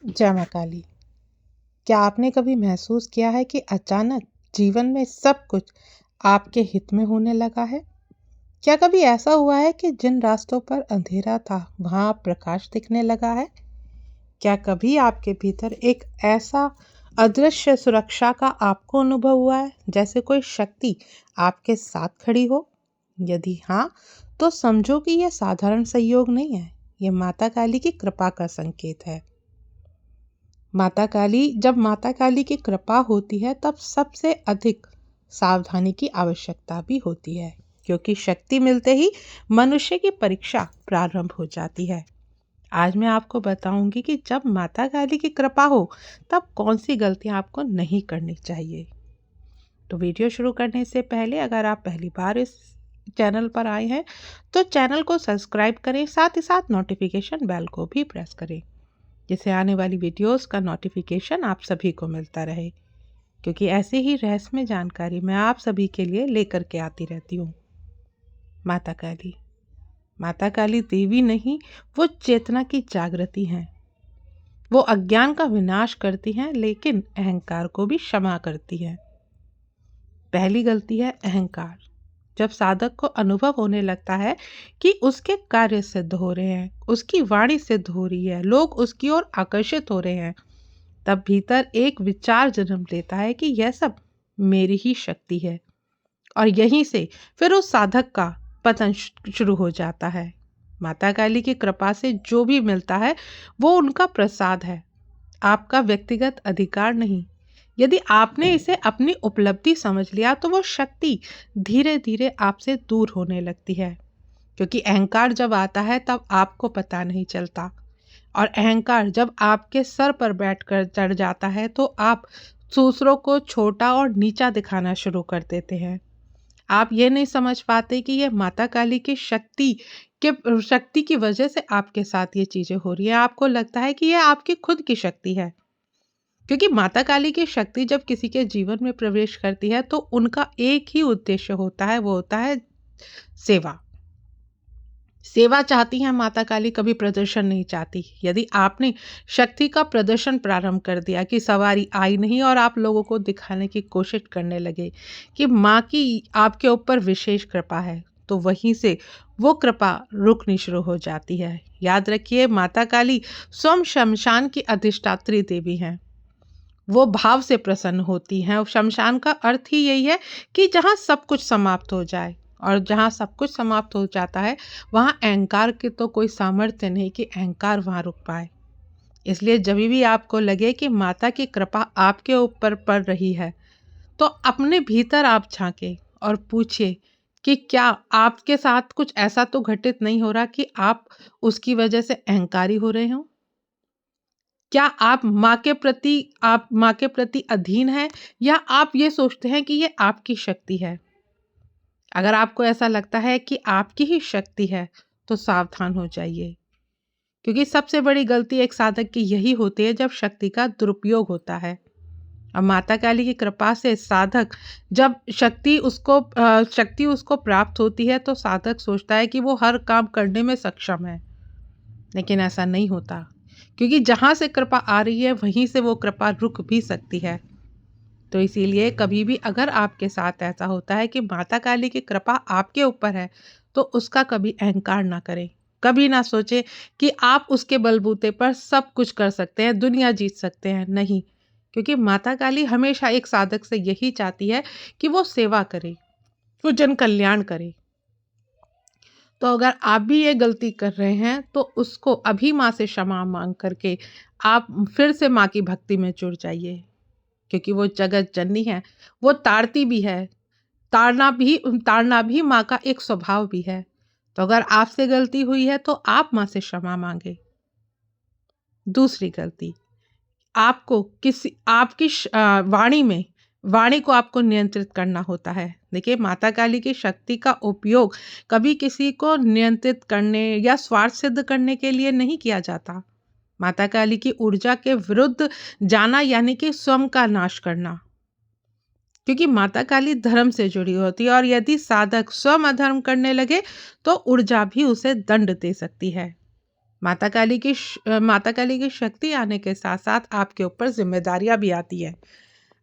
जय माँ काली। क्या आपने कभी महसूस किया है कि अचानक जीवन में सब कुछ आपके हित में होने लगा है? क्या कभी ऐसा हुआ है कि जिन रास्तों पर अंधेरा था वहां प्रकाश दिखने लगा है? क्या कभी आपके भीतर एक ऐसा अदृश्य सुरक्षा का आपको अनुभव हुआ है, जैसे कोई शक्ति आपके साथ खड़ी हो? यदि हाँ, तो समझो कि यह साधारण सहयोग नहीं है, यह माता काली की कृपा का संकेत है। जब माता काली की कृपा होती है तब सबसे अधिक सावधानी की आवश्यकता भी होती है, क्योंकि शक्ति मिलते ही मनुष्य की परीक्षा प्रारंभ हो जाती है। आज मैं आपको बताऊंगी कि जब माता काली की कृपा हो तब कौन सी गलतियां आपको नहीं करनी चाहिए। तो वीडियो शुरू करने से पहले अगर आप पहली बार इस चैनल पर आए हैं तो चैनल को सब्सक्राइब करें, साथ ही साथ नोटिफिकेशन बेल को भी प्रेस करें, जिससे आने वाली वीडियोस का नोटिफिकेशन आप सभी को मिलता रहे, क्योंकि ऐसे ही रहस्यमय जानकारी मैं आप सभी के लिए लेकर के आती रहती हूँ। माता काली देवी नहीं, वो चेतना की जागृति हैं। वो अज्ञान का विनाश करती हैं, लेकिन अहंकार को भी क्षमा करती हैं। पहली गलती है अहंकार। जब साधक को अनुभव होने लगता है कि उसके कार्य सिद्ध हो रहे हैं, उसकी वाणी सिद्ध हो रही है, लोग उसकी ओर आकर्षित हो रहे हैं, तब भीतर एक विचार जन्म लेता है कि यह सब मेरी ही शक्ति है, और यहीं से फिर उस साधक का पतन शुरू हो जाता है। माता काली की कृपा से जो भी मिलता है वो उनका प्रसाद है, आपका व्यक्तिगत अधिकार नहीं। यदि आपने इसे अपनी उपलब्धि समझ लिया तो वो शक्ति धीरे धीरे आपसे दूर होने लगती है, क्योंकि अहंकार जब आता है तब आपको पता नहीं चलता, और अहंकार जब आपके सर पर बैठकर चढ़ जाता है तो आप दूसरों को छोटा और नीचा दिखाना शुरू कर देते हैं। आप ये नहीं समझ पाते कि ये माता काली की शक्ति की वजह से आपके साथ ये चीजें हो रही है। आपको लगता है कि ये आपकी खुद की शक्ति है, क्योंकि माता काली की शक्ति जब किसी के जीवन में प्रवेश करती है तो उनका एक ही उद्देश्य होता है, वो होता है सेवा। सेवा चाहती हैं माता काली, कभी प्रदर्शन नहीं चाहती। यदि आपने शक्ति का प्रदर्शन प्रारंभ कर दिया कि सवारी आई नहीं और आप लोगों को दिखाने की कोशिश करने लगे कि माँ की आपके ऊपर विशेष कृपा है, तो वहीं से वो कृपा रुकनी शुरू हो जाती है। याद रखिए, माता काली स्वयं शमशान की अधिष्ठात्री देवी हैं। वो भाव से प्रसन्न होती हैं। शमशान का अर्थ ही यही है कि जहाँ सब कुछ समाप्त हो जाए, और जहाँ सब कुछ समाप्त हो जाता है वहाँ अहंकार की तो कोई सामर्थ्य नहीं कि अहंकार वहाँ रुक पाए। इसलिए जब भी आपको लगे कि माता की कृपा आपके ऊपर पड़ रही है तो अपने भीतर आप झांके और पूछिए कि क्या आपके साथ कुछ ऐसा तो घटित नहीं हो रहा कि आप उसकी वजह से अहंकारी हो रहे हो। क्या आप माँ के प्रति अधीन हैं, या आप ये सोचते हैं कि ये आपकी शक्ति है। अगर आपको ऐसा लगता है कि आपकी ही शक्ति है तो सावधान हो जाइए, क्योंकि सबसे बड़ी गलती एक साधक की यही होती है जब शक्ति का दुरुपयोग होता है। और माता काली की कृपा से साधक जब शक्ति उसको प्राप्त होती है तो साधक सोचता है कि वो हर काम करने में सक्षम है, लेकिन ऐसा नहीं होता, क्योंकि जहाँ से कृपा आ रही है वहीं से वो कृपा रुक भी सकती है। तो इसीलिए कभी भी अगर आपके साथ ऐसा होता है कि माता काली की कृपा आपके ऊपर है तो उसका कभी अहंकार ना करें। कभी ना सोचे कि आप उसके बलबूते पर सब कुछ कर सकते हैं, दुनिया जीत सकते हैं। नहीं, क्योंकि माता काली हमेशा एक साधक से यही चाहती है कि वो सेवा करे, वो जन कल्याण करे। तो अगर आप भी ये गलती कर रहे हैं तो उसको अभी माँ से क्षमा मांग करके आप फिर से माँ की भक्ति में जुड़ जाइए, क्योंकि वो जगत जननी है, वो तारती भी है। ताड़ना भी माँ का एक स्वभाव भी है। तो अगर आपसे गलती हुई है तो आप माँ से क्षमा मांगे। दूसरी गलती, आपको वाणी को आपको नियंत्रित करना होता है। देखिए, माता काली की शक्ति का उपयोग कभी किसी को नियंत्रित करने या स्वार्थ सिद्ध करने के लिए नहीं किया जाता। माता काली की ऊर्जा के विरुद्ध जाना यानी कि स्वयं का नाश करना, क्योंकि माता काली धर्म से जुड़ी होती है, और यदि साधक स्वयं अधर्म करने लगे तो ऊर्जा भी उसे दंड दे सकती है। माता काली की शक्ति आने के साथ साथ आपके ऊपर जिम्मेदारियां भी आती है।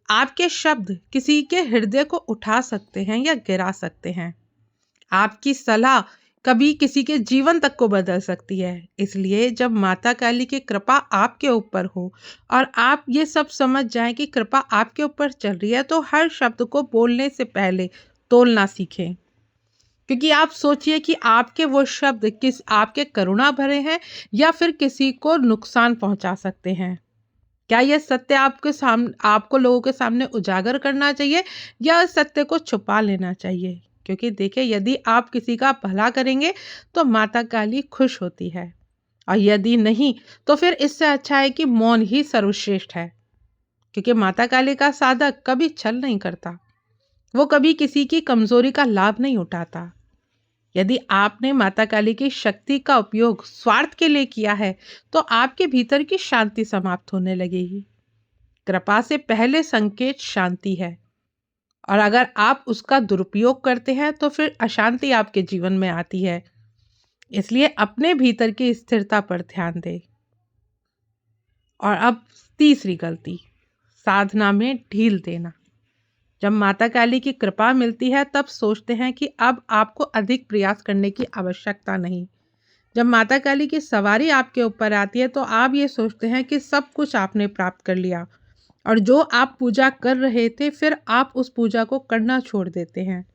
आपके शब्द किसी के हृदय को उठा सकते हैं या गिरा सकते हैं। आपकी सलाह कभी किसी के जीवन तक को बदल सकती है। इसलिए जब माता काली की कृपा आपके ऊपर हो और आप ये सब समझ जाएं कि कृपा आपके ऊपर चल रही है, तो हर शब्द को बोलने से पहले तोलना सीखें। क्योंकि आप सोचिए कि आपके वो शब्द किस आपके करुणा भरे हैं या फिर किसी को नुकसान पहुंचा सकते हैं। क्या यह सत्य आपको लोगों के सामने उजागर करना चाहिए या सत्य को छुपा लेना चाहिए? क्योंकि देखिए, यदि आप किसी का भला करेंगे तो माता काली खुश होती है, और यदि नहीं तो फिर इससे अच्छा है कि मौन ही सर्वश्रेष्ठ है। क्योंकि माता काली का साधक कभी छल नहीं करता, वो कभी किसी की कमजोरी का लाभ नहीं उठाता। यदि आपने माता काली की शक्ति का उपयोग स्वार्थ के लिए किया है तो आपके भीतर की शांति समाप्त होने लगेगी। कृपा से पहले संकेत शांति है, और अगर आप उसका दुरुपयोग करते हैं तो फिर अशांति आपके जीवन में आती है। इसलिए अपने भीतर की स्थिरता पर ध्यान दें। और अब तीसरी गलती, साधना में ढील देना। जब माता काली की कृपा मिलती है तब सोचते हैं कि अब आपको अधिक प्रयास करने की आवश्यकता नहीं। जब माता काली की सवारी आपके ऊपर आती है तो आप ये सोचते हैं कि सब कुछ आपने प्राप्त कर लिया, और जो आप पूजा कर रहे थे फिर आप उस पूजा को करना छोड़ देते हैं।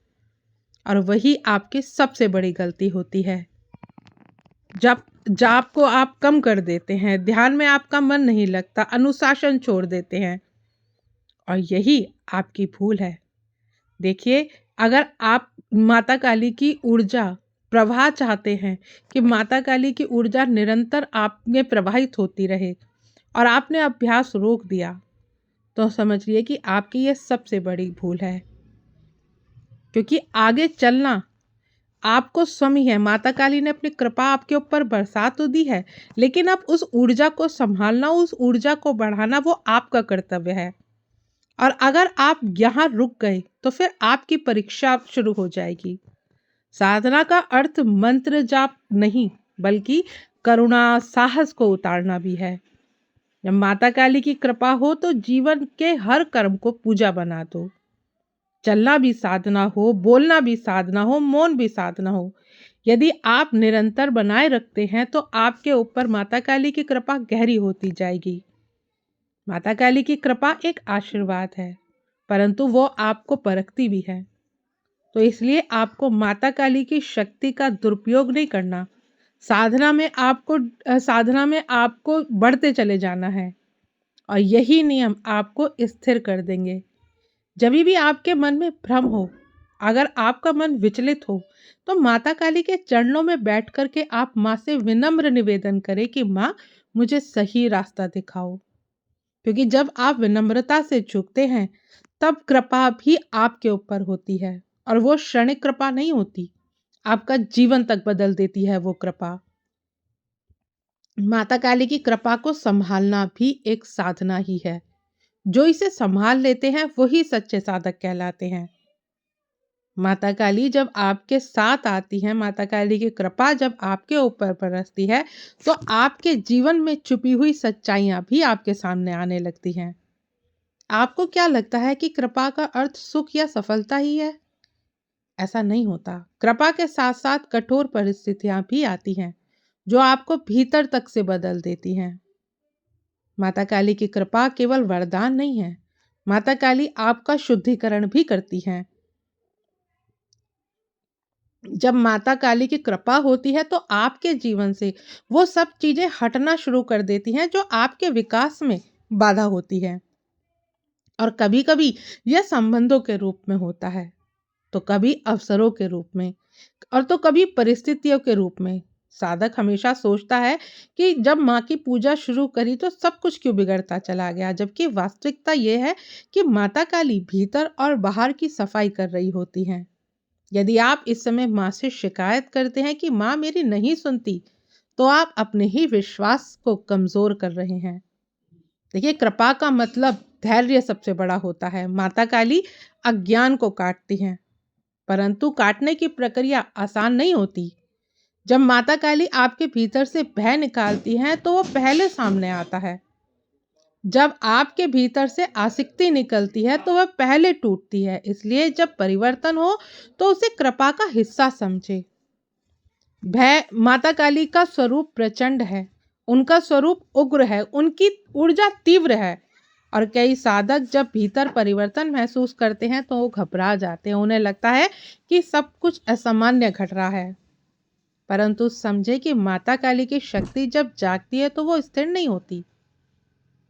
और वही आपकी सबसे बड़ी गलती होती है। जब जाप को आप कम कर देते हैं, ध्यान में आपका मन नहीं लगता, अनुशासन छोड़ देते हैं, और यही आपकी भूल है। देखिए, अगर आप माता काली की ऊर्जा प्रवाह चाहते हैं कि माता काली की ऊर्जा निरंतर आप में प्रवाहित होती रहे और आपने अभ्यास रोक दिया, तो समझिए कि आपकी ये सबसे बड़ी भूल है। क्योंकि आगे चलना आपको स्वयं ही है। माता काली ने अपनी कृपा आपके ऊपर बरसा तो दी है, लेकिन अब उस ऊर्जा को संभालना, उस ऊर्जा को बढ़ाना वो आपका कर्तव्य है। और अगर आप यहाँ रुक गए तो फिर आपकी परीक्षा शुरू हो जाएगी। साधना का अर्थ मंत्र जाप नहीं, बल्कि करुणा, साहस को उतारना भी है। जब माता काली की कृपा हो तो जीवन के हर कर्म को पूजा बना दो। चलना भी साधना हो, बोलना भी साधना हो, मौन भी साधना हो। यदि आप निरंतर बनाए रखते हैं तो आपके ऊपर माता काली की कृपा गहरी होती जाएगी। माता काली की कृपा एक आशीर्वाद है, परंतु वो आपको परखती भी है। तो इसलिए आपको माता काली की शक्ति का दुरुपयोग नहीं करना। साधना में आपको बढ़ते चले जाना है, और यही नियम आपको स्थिर कर देंगे। जब भी आपके मन में भ्रम हो, अगर आपका मन विचलित हो, तो माता काली के चरणों में बैठ कर के आप माँ से विनम्र निवेदन करें कि माँ, मुझे सही रास्ता दिखाओ। क्योंकि जब आप विनम्रता से झुकते हैं तब कृपा भी आपके ऊपर होती है, और वो क्षणिक कृपा नहीं होती, आपका जीवन तक बदल देती है वो कृपा। माता काली की कृपा को संभालना भी एक साधना ही है। जो इसे संभाल लेते हैं वही सच्चे साधक कहलाते हैं। माता काली जब आपके साथ आती है, माता काली की कृपा जब आपके ऊपर बरसती है, तो आपके जीवन में छुपी हुई सच्चाइयां भी आपके सामने आने लगती हैं। आपको क्या लगता है कि कृपा का अर्थ सुख या सफलता ही है? ऐसा नहीं होता। कृपा के साथ साथ कठोर परिस्थितियां भी आती हैं जो आपको भीतर तक से बदल देती हैं। माता काली की कृपा केवल वरदान नहीं है, माता काली आपका शुद्धिकरण भी करती हैं। जब माता काली की कृपा होती है तो आपके जीवन से वो सब चीजें हटना शुरू कर देती हैं जो आपके विकास में बाधा होती है। और कभी कभी यह संबंधों के रूप में होता है, तो कभी अवसरों के रूप में, और तो कभी परिस्थितियों के रूप में। साधक हमेशा सोचता है कि जब माँ की पूजा शुरू करी तो सब कुछ क्यों बिगड़ता चला गया, जबकि वास्तविकता यह है कि माता काली भीतर और बाहर की सफाई कर रही होती हैं। यदि आप इस समय माँ से शिकायत करते हैं कि माँ मेरी नहीं सुनती, तो आप अपने ही विश्वास को कमजोर कर रहे हैं। देखिए, कृपा का मतलब धैर्य सबसे बड़ा होता है। माता काली अज्ञान को काटती हैं, परंतु काटने की प्रक्रिया आसान नहीं होती। जब माता काली आपके भीतर से भय निकालती हैं तो वो पहले सामने आता है। जब आपके भीतर से आसक्ति निकलती है तो वह पहले टूटती है। इसलिए जब परिवर्तन हो तो उसे कृपा का हिस्सा समझे। भय माता काली का स्वरूप प्रचंड है, उनका स्वरूप उग्र है, उनकी ऊर्जा तीव्र है। और कई साधक जब भीतर परिवर्तन महसूस करते हैं तो वो घबरा जाते हैं, उन्हें लगता है कि सब कुछ असामान्य घट रहा है। परंतु समझे कि माता काली की शक्ति जब जागती है तो वो स्थिर नहीं होती।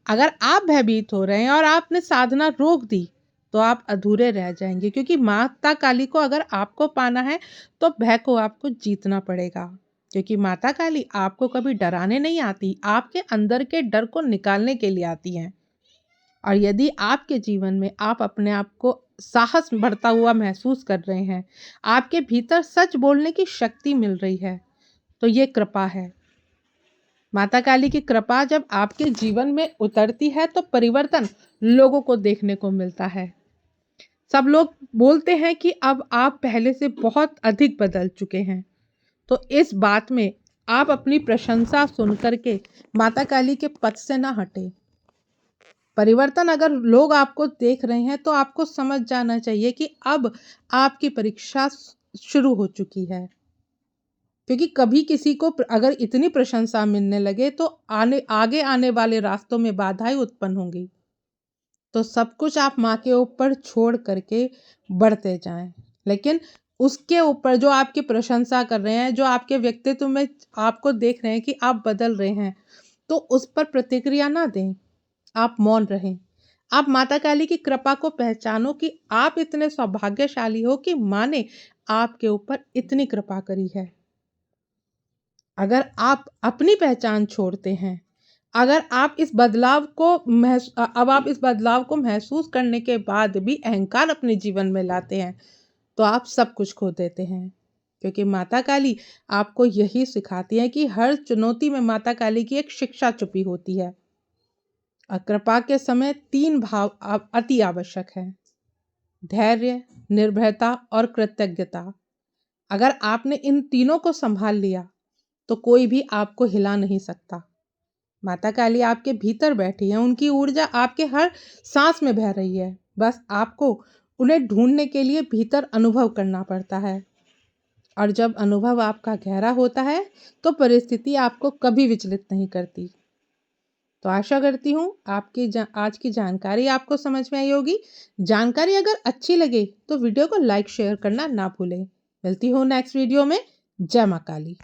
अगर आप भयभीत हो रहे हैं और आपने साधना रोक दी तो आप अधूरे रह जाएंगे, क्योंकि माता काली को अगर आपको पाना है तो भय को आपको जीतना पड़ेगा। क्योंकि माता काली आपको कभी डराने नहीं आती, आपके अंदर के डर को निकालने के लिए आती हैं। और यदि आपके जीवन में आप अपने आप को साहस बढ़ता हुआ महसूस कर रहे हैं, आपके भीतर सच बोलने की शक्ति मिल रही है, तो ये कृपा है। माता काली की कृपा जब आपके जीवन में उतरती है तो परिवर्तन लोगों को देखने को मिलता है। सब लोग बोलते हैं कि अब आप पहले से बहुत अधिक बदल चुके हैं। तो इस बात में आप अपनी प्रशंसा सुनकर के माता काली के पथ से ना हटे। परिवर्तन अगर लोग आपको देख रहे हैं तो आपको समझ जाना चाहिए कि अब आपकी परीक्षा शुरू हो चुकी है। क्योंकि कभी किसी को अगर इतनी प्रशंसा मिलने लगे तो आगे आने वाले रास्तों में बाधाएं उत्पन्न होंगी। तो सब कुछ आप माँ के ऊपर छोड़ करके बढ़ते जाएं। लेकिन उसके ऊपर जो आपकी प्रशंसा कर रहे हैं, जो आपके व्यक्तित्व में आपको देख रहे हैं कि आप बदल रहे हैं, तो उस पर प्रतिक्रिया ना दें, आप मौन रहें। आप माता काली की कृपा को पहचानो कि आप इतने सौभाग्यशाली हो कि माँ ने आपके ऊपर इतनी कृपा करी है। अगर आप अपनी पहचान छोड़ते हैं, अगर आप इस बदलाव को महसूस करने के बाद भी अहंकार अपने जीवन में लाते हैं तो आप सब कुछ खो देते हैं। क्योंकि माता काली आपको यही सिखाती है कि हर चुनौती में माता काली की एक शिक्षा छुपी होती है। और कृपा के समय 3 भाव अति आवश्यक है: धैर्य, निर्भयता और कृतज्ञता। अगर आपने इन तीनों को संभाल लिया तो कोई भी आपको हिला नहीं सकता। माता काली आपके भीतर बैठी है, उनकी ऊर्जा आपके हर सांस में बह रही है। बस आपको उन्हें ढूंढने के लिए भीतर अनुभव करना पड़ता है। और जब अनुभव आपका गहरा होता है तो परिस्थिति आपको कभी विचलित नहीं करती। तो आशा करती हूँ आपकी आज की जानकारी आपको समझ में आई होगी। जानकारी अगर अच्छी लगे तो वीडियो को लाइक शेयर करना ना भूलें। मिलती हूँ नेक्स्ट वीडियो में। जय माँ काली।